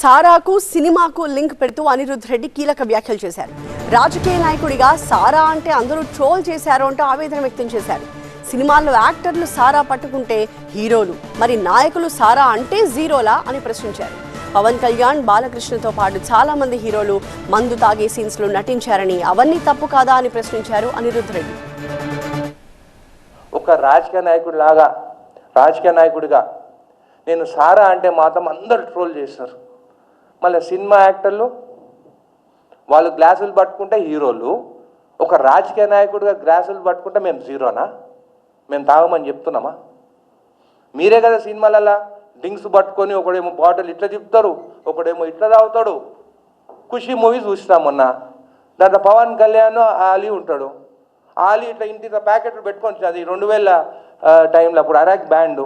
సారాకు సినిమాకు లింక్ పెడుతూ అనిరుద్ధ్ రెడ్డి కీలక వ్యాఖ్యలు చేశారు. రాజకీయ నాయకుడిగా సారా అంటే అందరూ ట్రోల్ చేశారు అంటూ ఆవేదన వ్యక్తం చేశారు. సినిమాల్లో యాక్టర్లు సారా పట్టుకుంటే హీరోలు, మరి నాయకులు సారా అంటే జీరోలా అని ప్రశ్నించారు. పవన్ కళ్యాణ్, బాలకృష్ణతో పాటు చాలా మంది హీరోలు మందు తాగే సీన్స్ లో నటించారని, అవన్నీ తప్పు కాదా అని ప్రశ్నించారు అనిరుద్ధ్ రెడ్డి. ఒక రాజకీయ నాయకుడిగా నేను సారా అంటే మాత్రం అందరు ట్రోల్ చేస్తారు. మళ్ళీ సినిమా యాక్టర్లు వాళ్ళు గ్లాసులు పట్టుకుంటే హీరోలు, ఒక రాజకీయ నాయకుడిగా గ్లాసులు పట్టుకుంటే మేము జీరోనా? మేము తాగమని చెప్తున్నామా? మీరే కదా సినిమాలలో డ్రింక్స్ పట్టుకొని ఒకడేమో బాటిల్ ఇట్లా తిప్పుతారు, ఒకడేమో ఇట్లా తాగుతాడు. ఖుషి మూవీ చూసినాం మొన్న, దాంట్లో పవన్ కళ్యాణ్ ఆలీ ఉంటాడు. ఆలీ ఇట్లా ఇంటి ప్యాకెట్లు పెట్టుకొని, అది 2000 టైంలో అప్పుడు అరాక్ బ్యాండ్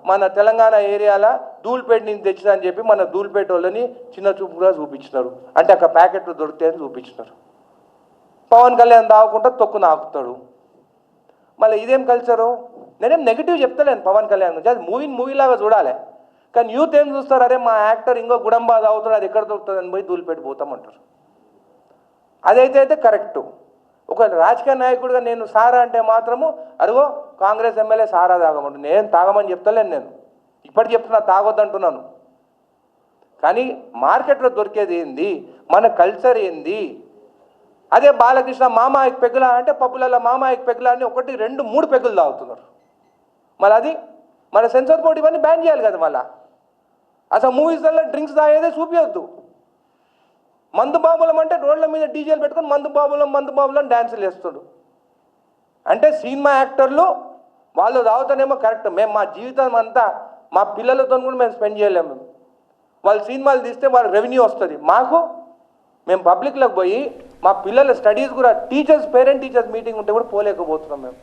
మన తెలంగాణ ఏరియాలో ధూల్పేట నుంచి తెచ్చిందని చెప్పి మన ధూల్పేట వాళ్ళని చిన్న చూపుగా చూపించినారు. అంటే అక్కడ ప్యాకెట్లు దొరుకుతాయని చూపించినారు. పవన్ కళ్యాణ్ తాగకుండా తొక్కు నాకుతాడు. మళ్ళీ ఇదేం కల్చరు? నేనేం నెగిటివ్ చెప్తలేను పవన్ కళ్యాణ్ గురించి, అది మూవీలాగా చూడాలి. కానీ యూత్ ఏం చూస్తారు, అరే మా యాక్టర్ ఇంకో గుడంబా తాగుతాడు, అది ఎక్కడ దొరుకుతుంది అని పోయి ధూల్పేట పోతామంటారు. అదైతే కరెక్టు. ఒక రాజకీయ నాయకుడిగా నేను సారా అంటే మాత్రము అరుగో కాంగ్రెస్ ఎమ్మెల్యే సారా తాగమంటు, నేను తాగమని చెప్తలేను. నేను ఇప్పటికి చెప్తున్నా తాగొద్దంటున్నాను. కానీ మార్కెట్లో దొరికేది ఏంది, మన కల్చర్ ఏంది? అదే బాలకృష్ణ మామాయికి పెగ్గులా అంటే పప్పులలో మామాయికి పెగ్గులా అని 1, 2, 3 పెగ్గులు తాగుతున్నారు. మళ్ళీ అది మన సెన్సార్ బోర్డు ఇవన్నీ బ్యాన్ చేయాలి కదా. మళ్ళీ అసలు మూవీస్లలో డ్రింక్స్ తాగేదే చూపించొద్దు. మందు బాబులం అంటే రోడ్ల మీద డీజేలు పెట్టుకొని మందు బాబులం డ్యాన్సులు వేస్తాడు. అంటే సినిమా యాక్టర్లు వాళ్ళు తాగుతానేమో కరెక్ట్, మేము మా జీవితం అంతా మా పిల్లలతో కూడా మేము స్పెండ్ చేయలేము. వాళ్ళు సినిమాలు తీస్తే వాళ్ళ రెవెన్యూ వస్తుంది మాకు. మేము పబ్లిక్లోకి పోయి మా పిల్లల స్టడీస్ కూడా పేరెంట్ టీచర్స్ మీటింగ్ ఉంటే కూడా పోలేకపోతున్నాం మేము.